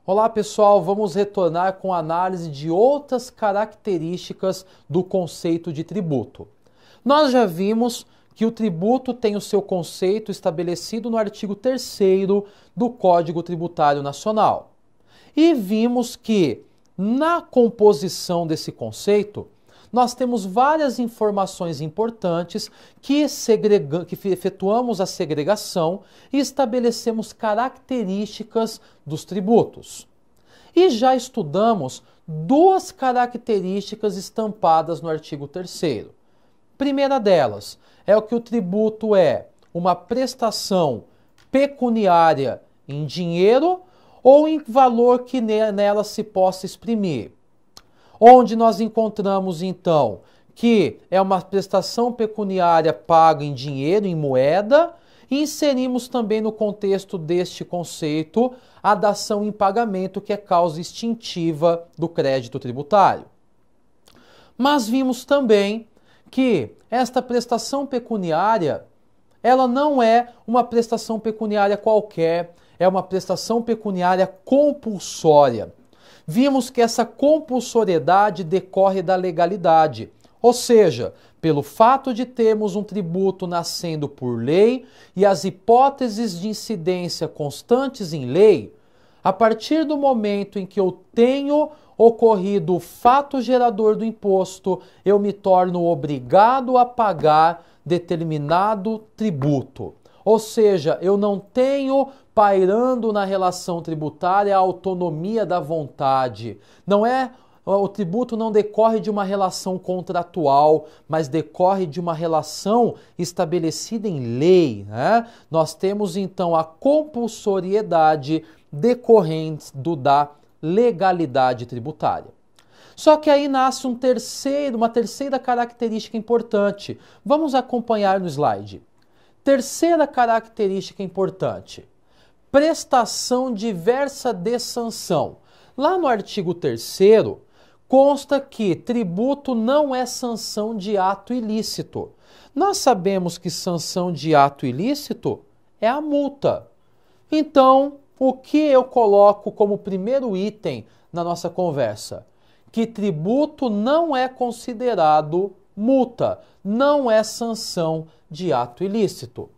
Olá pessoal, vamos retornar com a análise de outras características do conceito de tributo. Nós já vimos que o tributo tem o seu conceito estabelecido no artigo 3º do Código Tributário Nacional. E vimos que na composição desse conceito, nós temos várias informações importantes que efetuamos a segregação e estabelecemos características dos tributos. E já estudamos duas características estampadas no artigo 3º. Primeira delas é o que o tributo é uma prestação pecuniária em dinheiro ou em valor que nela se possa exprimir. Onde nós encontramos, então, que é uma prestação pecuniária paga em dinheiro, em moeda, e inserimos também no contexto deste conceito a dação em pagamento, que é causa extintiva do crédito tributário. Mas vimos também que esta prestação pecuniária, ela não é uma prestação pecuniária qualquer, é uma prestação pecuniária compulsória. Vimos que essa compulsoriedade decorre da legalidade, ou seja, pelo fato de termos um tributo nascendo por lei e as hipóteses de incidência constantes em lei, a partir do momento em que eu tenho ocorrido o fato gerador do imposto, eu me torno obrigado a pagar determinado tributo. Ou seja, eu não tenho pairando na relação tributária a autonomia da vontade. O tributo não decorre de uma relação contratual, mas decorre de uma relação estabelecida em lei, né? Nós temos então a compulsoriedade decorrente da legalidade tributária. Só que aí nasce uma terceira característica importante. Vamos acompanhar no slide. Terceira característica importante, prestação diversa de sanção. Lá no artigo 3º, consta que tributo não é sanção de ato ilícito. Nós sabemos que sanção de ato ilícito é a multa. Então, o que eu coloco como primeiro item na nossa conversa? Que tributo não é considerado multa, não é sanção de ato ilícito.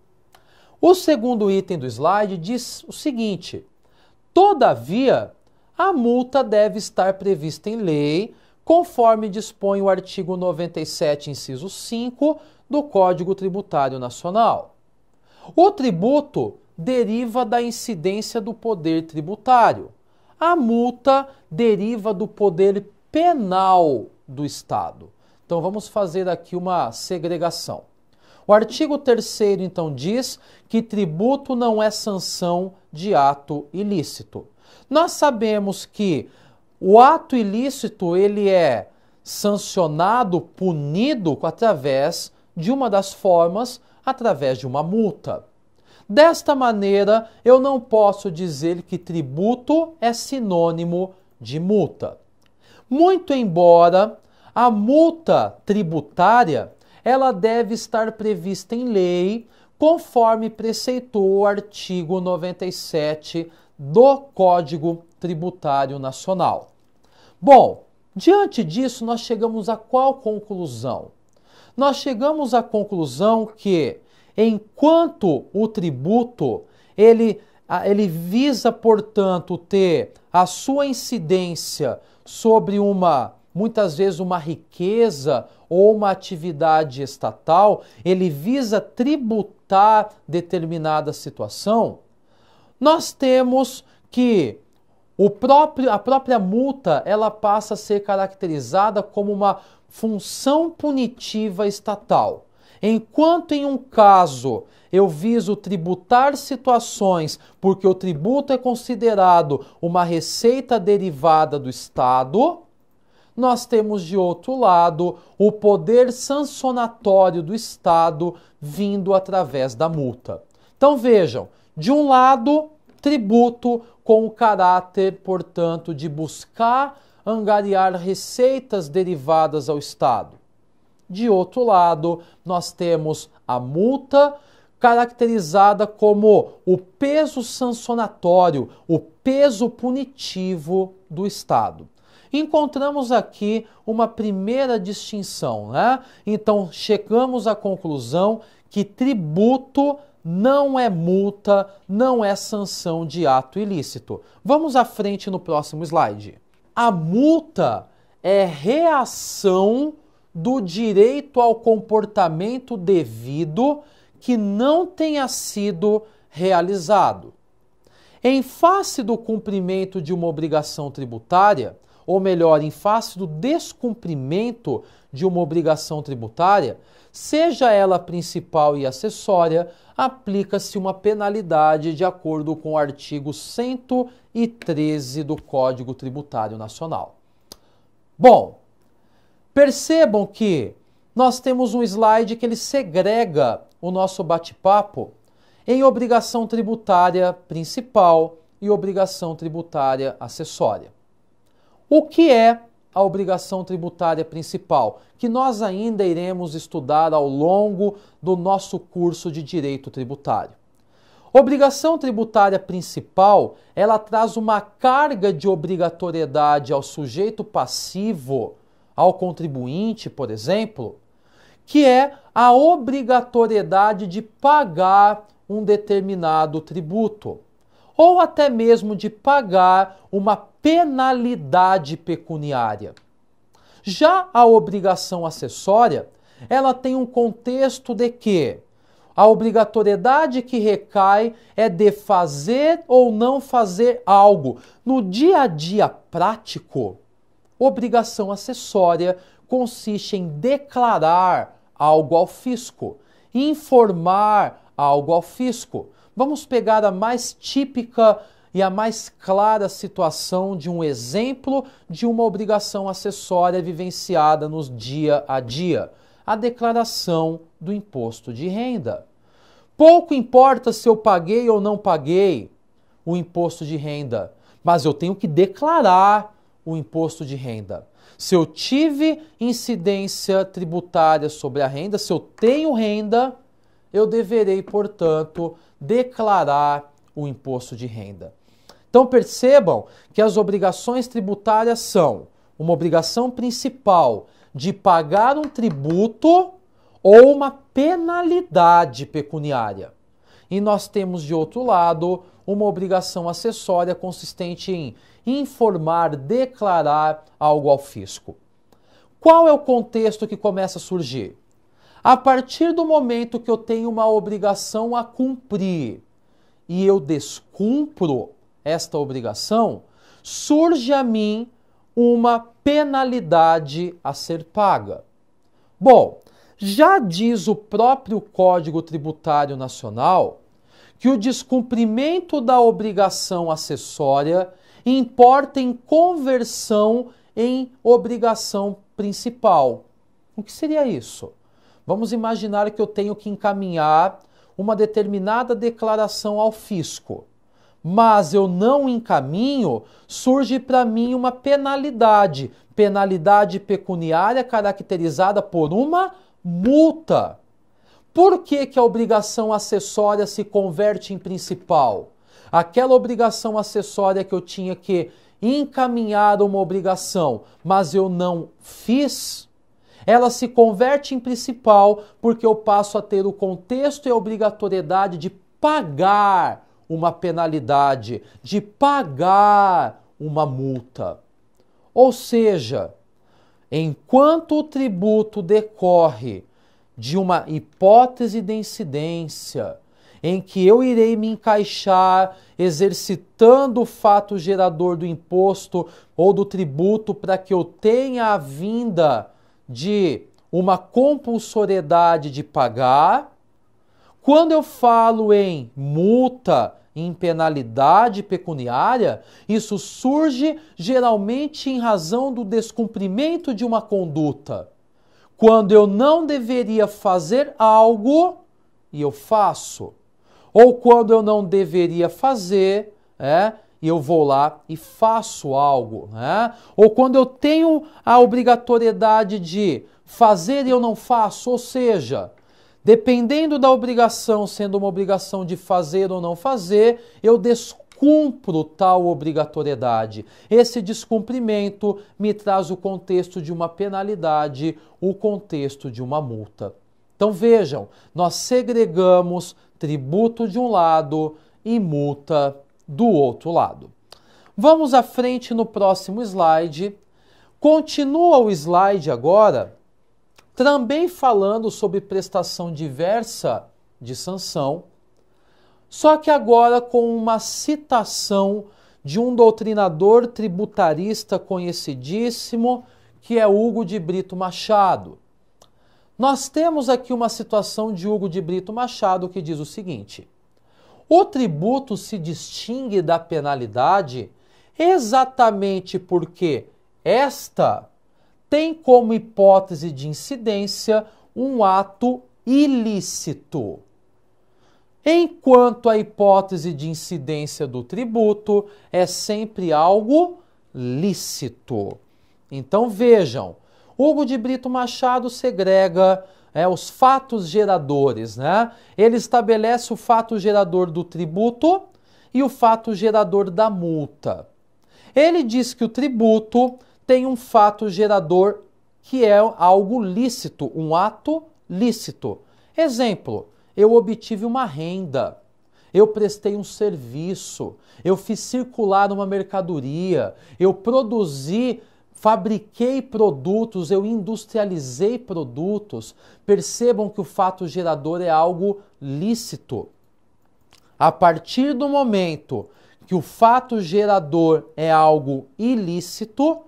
O segundo item do slide diz o seguinte: todavia, a multa deve estar prevista em lei, conforme dispõe o artigo 97, inciso 5 do Código Tributário Nacional. O tributo deriva da incidência do poder tributário. A multa deriva do poder penal do Estado. Então vamos fazer aqui uma segregação. O artigo 3º então diz que tributo não é sanção de ato ilícito. Nós sabemos que o ato ilícito ele é sancionado, punido através de uma das formas, através de uma multa. Desta maneira, eu não posso dizer que tributo é sinônimo de multa. Muito embora a multa tributária, ela deve estar prevista em lei, conforme preceitou o artigo 97 do Código Tributário Nacional. Bom, diante disso, nós chegamos a qual conclusão? Nós chegamos à conclusão que, enquanto o tributo, ele visa, portanto, ter a sua incidência sobre muitas vezes uma riqueza ou uma atividade estatal, ele visa tributar determinada situação, nós temos que a própria multa ela passa a ser caracterizada como uma função punitiva estatal. Enquanto em um caso eu viso tributar situações porque o tributo é considerado uma receita derivada do Estado, nós temos de outro lado o poder sancionatório do Estado vindo através da multa. Então vejam, de um lado, tributo com o caráter, portanto, de buscar angariar receitas derivadas ao Estado. De outro lado, nós temos a multa caracterizada como o peso sancionatório, o peso punitivo do Estado. Encontramos aqui uma primeira distinção, né? Então, chegamos à conclusão que tributo não é multa, não é sanção de ato ilícito. Vamos à frente no próximo slide. A multa é reação do direito ao comportamento devido que não tenha sido realizado. Em face do cumprimento de uma obrigação tributária, ou melhor, em face do descumprimento de uma obrigação tributária, seja ela principal e acessória, aplica-se uma penalidade de acordo com o artigo 113 do Código Tributário Nacional. Bom, percebam que nós temos um slide que ele segrega o nosso bate-papo em obrigação tributária principal e obrigação tributária acessória. O que é a obrigação tributária principal, que nós ainda iremos estudar ao longo do nosso curso de Direito Tributário? Obrigação tributária principal, ela traz uma carga de obrigatoriedade ao sujeito passivo, ao contribuinte, por exemplo, que é a obrigatoriedade de pagar um determinado tributo, ou até mesmo de pagar uma penalidade pecuniária. Já a obrigação acessória, ela tem um contexto de que a obrigatoriedade que recai é de fazer ou não fazer algo. No dia a dia prático, obrigação acessória consiste em declarar algo ao fisco, informar algo ao fisco. Vamos pegar a mais típica e a mais clara situação de um exemplo de uma obrigação acessória vivenciada nos dia a dia: a declaração do imposto de renda. Pouco importa se eu paguei ou não paguei o imposto de renda, mas eu tenho que declarar o imposto de renda. Se eu tive incidência tributária sobre a renda, se eu tenho renda, eu deverei, portanto, declarar o imposto de renda. Então percebam que as obrigações tributárias são uma obrigação principal de pagar um tributo ou uma penalidade pecuniária. E nós temos, de outro lado, uma obrigação acessória consistente em informar, declarar algo ao fisco. Qual é o contexto que começa a surgir? A partir do momento que eu tenho uma obrigação a cumprir e eu descumpro esta obrigação, surge a mim uma penalidade a ser paga. Bom, já diz o próprio Código Tributário Nacional que o descumprimento da obrigação acessória importa em conversão em obrigação principal. O que seria isso? Vamos imaginar que eu tenho que encaminhar uma determinada declaração ao fisco, mas eu não encaminho, surge para mim uma penalidade pecuniária caracterizada por uma multa. Por que a obrigação acessória se converte em principal? Aquela obrigação acessória que eu tinha que encaminhar uma obrigação, mas eu não fiz, ela se converte em principal porque eu passo a ter o contexto e a obrigatoriedade de pagar uma penalidade, de pagar uma multa. Ou seja, enquanto o tributo decorre de uma hipótese de incidência, em que eu irei me encaixar exercitando o fato gerador do imposto ou do tributo para que eu tenha a vinda de uma compulsoriedade de pagar. Quando eu falo em multa, em penalidade pecuniária, isso surge geralmente em razão do descumprimento de uma conduta. Quando eu não deveria fazer algo e eu faço. Ou quando eu não deveria fazer, e eu vou lá e faço algo. Ou quando eu tenho a obrigatoriedade de fazer e eu não faço. Ou seja, Dependendo da obrigação, sendo uma obrigação de fazer ou não fazer, eu descumpro tal obrigatoriedade. Esse descumprimento me traz o contexto de uma penalidade, o contexto de uma multa. Então vejam, nós segregamos tributo de um lado e multa do outro lado. Vamos à frente no próximo slide. Continua o slide agora, também falando sobre prestação diversa de sanção, só que agora com uma citação de um doutrinador tributarista conhecidíssimo, que é Hugo de Brito Machado. Nós temos aqui uma situação de Hugo de Brito Machado que diz o seguinte: o tributo se distingue da penalidade exatamente porque esta tem como hipótese de incidência um ato ilícito, enquanto a hipótese de incidência do tributo é sempre algo lícito. Então vejam, Hugo de Brito Machado segrega os fatos geradores, né? Ele estabelece o fato gerador do tributo e o fato gerador da multa. Ele diz que o tributo tem um fato gerador que é algo lícito, um ato lícito. Exemplo, eu obtive uma renda, eu prestei um serviço, eu fiz circular uma mercadoria, eu produzi, fabriquei produtos, eu industrializei produtos. Percebam que o fato gerador é algo lícito. A partir do momento que o fato gerador é algo ilícito,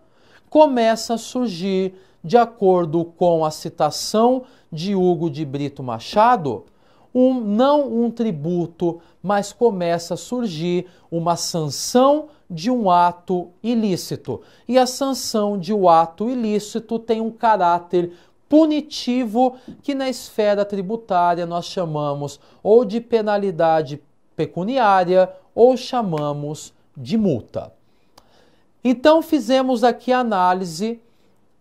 começa a surgir, de acordo com a citação de Hugo de Brito Machado, não um tributo, mas começa a surgir uma sanção de um ato ilícito. E a sanção de um ato ilícito tem um caráter punitivo que na esfera tributária nós chamamos ou de penalidade pecuniária ou chamamos de multa. Então fizemos aqui a análise,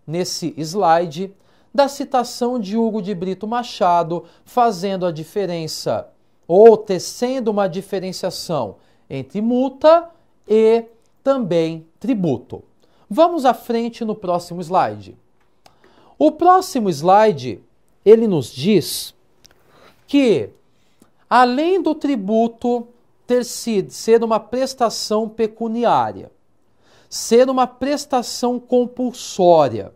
nesse slide, da citação de Hugo de Brito Machado, fazendo a diferença, ou tecendo uma diferenciação entre multa e também tributo. Vamos à frente no próximo slide. O próximo slide, ele nos diz que, além do tributo ser uma prestação pecuniária, ser uma prestação compulsória,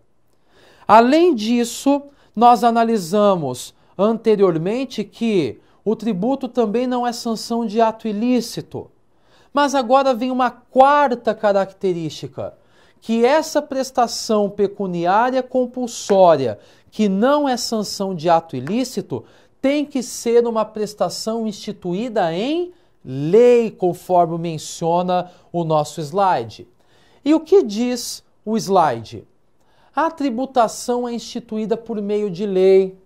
além disso, nós analisamos anteriormente que o tributo também não é sanção de ato ilícito. Mas agora vem uma quarta característica, que essa prestação pecuniária compulsória, que não é sanção de ato ilícito, tem que ser uma prestação instituída em lei, conforme menciona o nosso slide. E o que diz o slide? A tributação é instituída por meio de lei.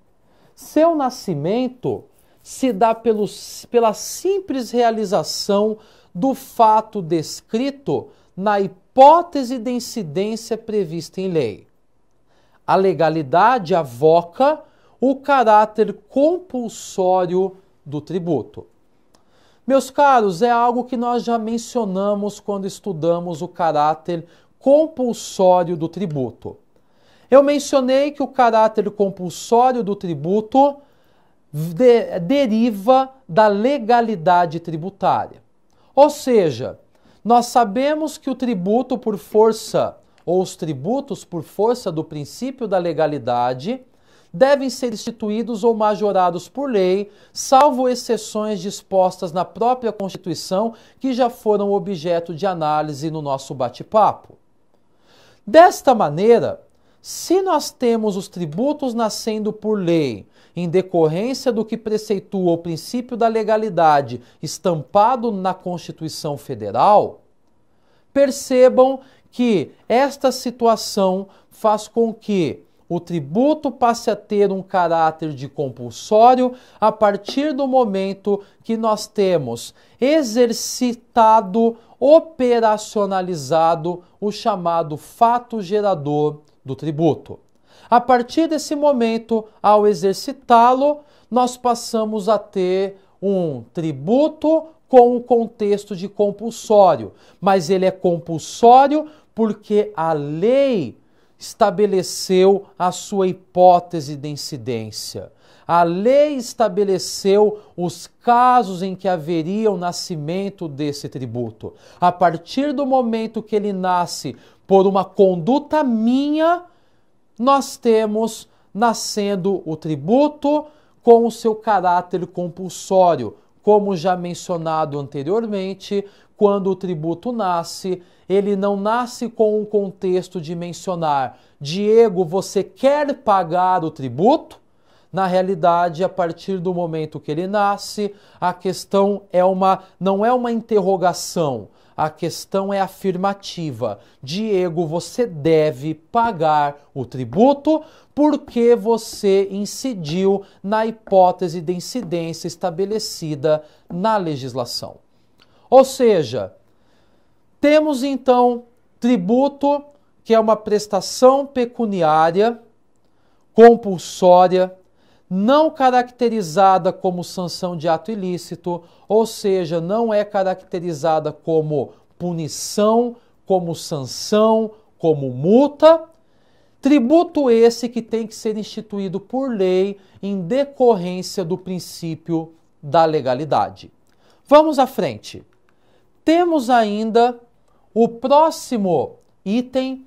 Seu nascimento se dá pela simples realização do fato descrito na hipótese de incidência prevista em lei. A legalidade avoca o caráter compulsório do tributo. Meus caros, é algo que nós já mencionamos quando estudamos o caráter compulsório do tributo. Eu mencionei que o caráter compulsório do tributo deriva da legalidade tributária. Ou seja, nós sabemos que o tributo por força, ou os tributos por força do princípio da legalidade, devem ser instituídos ou majorados por lei, salvo exceções dispostas na própria Constituição, que já foram objeto de análise no nosso bate-papo. Desta maneira, se nós temos os tributos nascendo por lei, em decorrência do que preceitua o princípio da legalidade estampado na Constituição Federal, percebam que esta situação faz com que o tributo passe a ter um caráter de compulsório a partir do momento que nós temos exercitado, operacionalizado o chamado fato gerador do tributo. A partir desse momento, ao exercitá-lo, nós passamos a ter um tributo com o contexto de compulsório. Mas ele é compulsório porque a lei estabeleceu a sua hipótese de incidência. A lei estabeleceu os casos em que haveria o nascimento desse tributo. A partir do momento que ele nasce por uma conduta minha, nós temos nascendo o tributo com o seu caráter compulsório. Como já mencionado anteriormente, quando o tributo nasce, ele não nasce com o contexto de mencionar: Diego, você quer pagar o tributo? Na realidade, a partir do momento que ele nasce, a questão não é uma interrogação, a questão é afirmativa. Diego, você deve pagar o tributo porque você incidiu na hipótese de incidência estabelecida na legislação. Ou seja, temos então tributo, que é uma prestação pecuniária compulsória, não caracterizada como sanção de ato ilícito, ou seja, não é caracterizada como punição, como sanção, como multa. Tributo esse que tem que ser instituído por lei em decorrência do princípio da legalidade. Vamos à frente. Temos ainda o próximo item,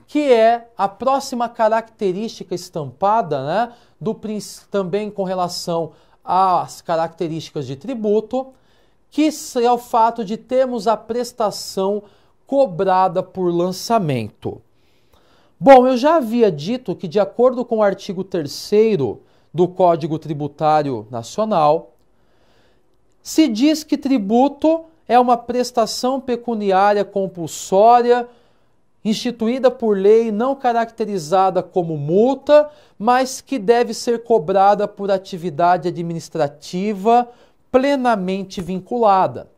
que é a próxima característica estampada, né, também com relação às características de tributo, que é o fato de termos a prestação cobrada por lançamento. Bom, eu já havia dito que, de acordo com o artigo 3º do Código Tributário Nacional, se diz que tributo é uma prestação pecuniária compulsória instituída por lei, não caracterizada como multa, mas que deve ser cobrada por atividade administrativa plenamente vinculada.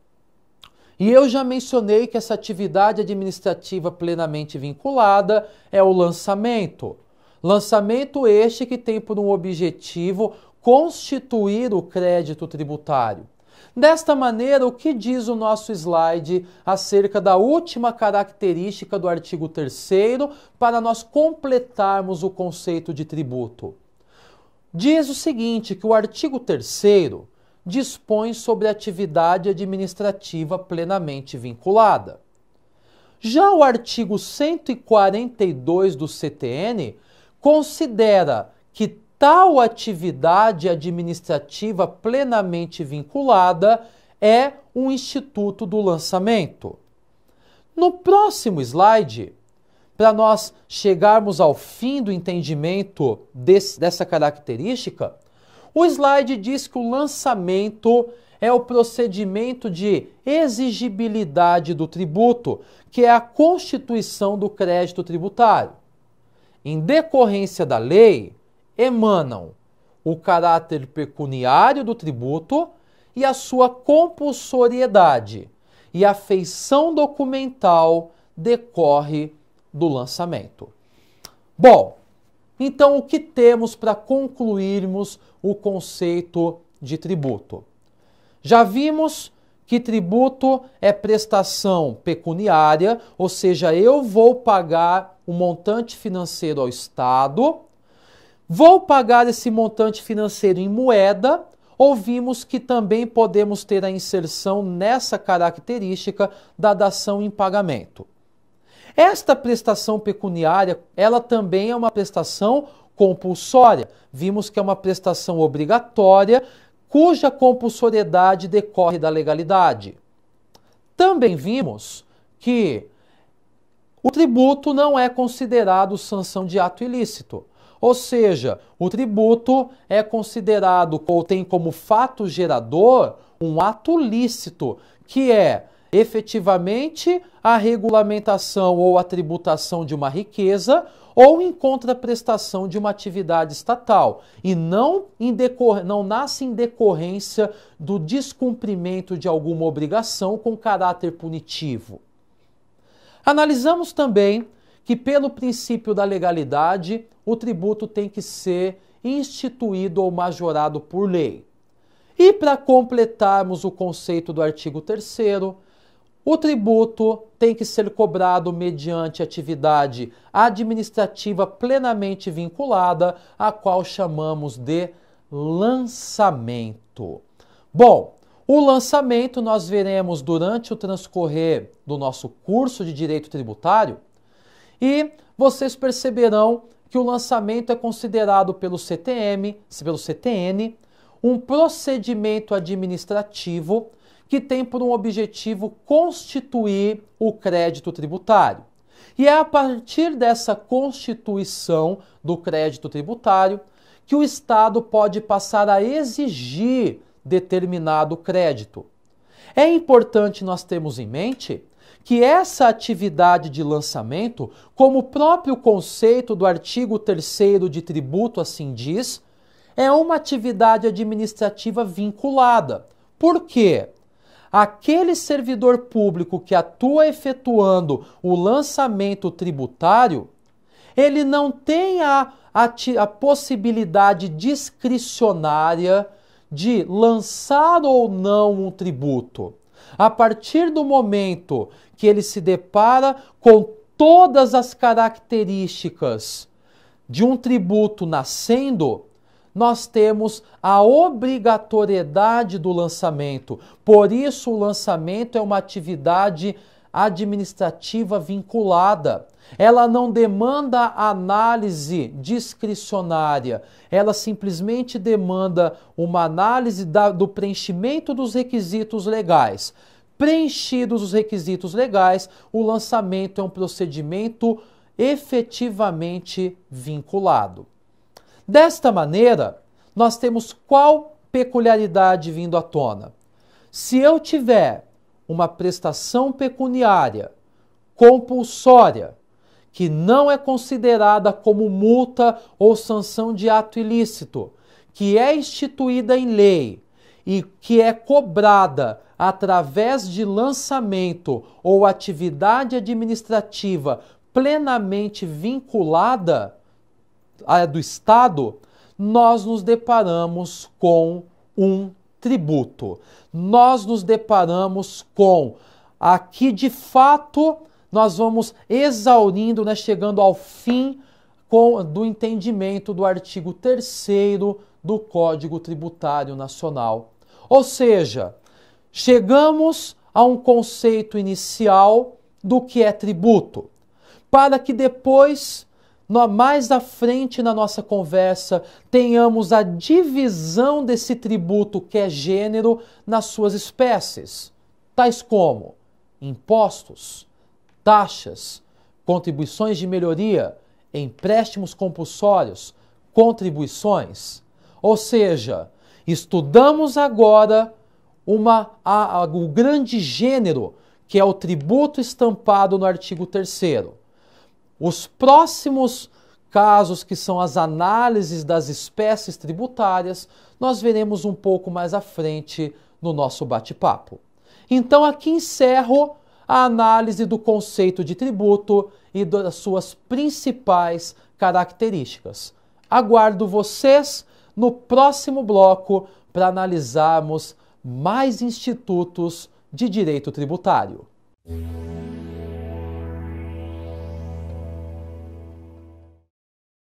E eu já mencionei que essa atividade administrativa plenamente vinculada é o lançamento. Lançamento este que tem por um objetivo constituir o crédito tributário. Desta maneira, o que diz o nosso slide acerca da última característica do artigo 3º para nós completarmos o conceito de tributo? Diz o seguinte, que o artigo 3º dispõe sobre a atividade administrativa plenamente vinculada. Já o artigo 142 do CTN considera que tal atividade administrativa plenamente vinculada é um instituto do lançamento. No próximo slide, para nós chegarmos ao fim do entendimento dessa característica, o slide diz que o lançamento é o procedimento de exigibilidade do tributo, que é a constituição do crédito tributário. Em decorrência da lei, emanam o caráter pecuniário do tributo e a sua compulsoriedade, e a feição documental decorre do lançamento. Bom, então o que temos para concluirmos o conceito de tributo? Já vimos que tributo é prestação pecuniária, ou seja, eu vou pagar um montante financeiro ao Estado, vou pagar esse montante financeiro em moeda, ou vimos que também podemos ter a inserção nessa característica da dação em pagamento. Esta prestação pecuniária, ela também é uma prestação compulsória. Vimos que é uma prestação obrigatória, cuja compulsoriedade decorre da legalidade. Também vimos que o tributo não é considerado sanção de ato ilícito. Ou seja, o tributo é considerado ou tem como fato gerador um ato lícito, que é efetivamente a regulamentação ou a tributação de uma riqueza ou em contraprestação de uma atividade estatal, e não nasce em decorrência do descumprimento de alguma obrigação com caráter punitivo. Analisamos também que, pelo princípio da legalidade, o tributo tem que ser instituído ou majorado por lei. E para completarmos o conceito do artigo 3º, o tributo tem que ser cobrado mediante atividade administrativa plenamente vinculada, a qual chamamos de lançamento. Bom, o lançamento nós veremos durante o transcorrer do nosso curso de Direito Tributário e vocês perceberão que o lançamento é considerado pelo CTN, um procedimento administrativo que tem por um objetivo constituir o crédito tributário. E é a partir dessa constituição do crédito tributário que o Estado pode passar a exigir determinado crédito. É importante nós termos em mente que essa atividade de lançamento, como o próprio conceito do artigo 3º de tributo assim diz, é uma atividade administrativa vinculada. Por quê? Aquele servidor público que atua efetuando o lançamento tributário, ele não tem a possibilidade discricionária de lançar ou não um tributo. A partir do momento que ele se depara com todas as características de um tributo nascendo, nós temos a obrigatoriedade do lançamento. Por isso, o lançamento é uma atividade administrativa vinculada. Ela não demanda análise discricionária, ela simplesmente demanda uma análise do preenchimento dos requisitos legais. Preenchidos os requisitos legais, o lançamento é um procedimento efetivamente vinculado. Desta maneira, nós temos qual peculiaridade vindo à tona? Se eu tiver uma prestação pecuniária compulsória, que não é considerada como multa ou sanção de ato ilícito, que é instituída em lei e que é cobrada através de lançamento ou atividade administrativa plenamente vinculada do Estado, nós nos deparamos com um tributo. Nós nos deparamos com, aqui de fato, nós vamos exaurindo, né, chegando ao fim do entendimento do artigo 3º do Código Tributário Nacional. Ou seja, chegamos a um conceito inicial do que é tributo, para que depois, mais à frente na nossa conversa, tenhamos a divisão desse tributo que é gênero nas suas espécies, tais como impostos, taxas, contribuições de melhoria, empréstimos compulsórios, contribuições. Ou seja, estudamos agora o grande gênero, que é o tributo estampado no artigo 3º. Os próximos casos, que são as análises das espécies tributárias, nós veremos um pouco mais à frente no nosso bate-papo. Então, aqui encerro a análise do conceito de tributo e das suas principais características. Aguardo vocês no próximo bloco para analisarmos mais institutos de direito tributário.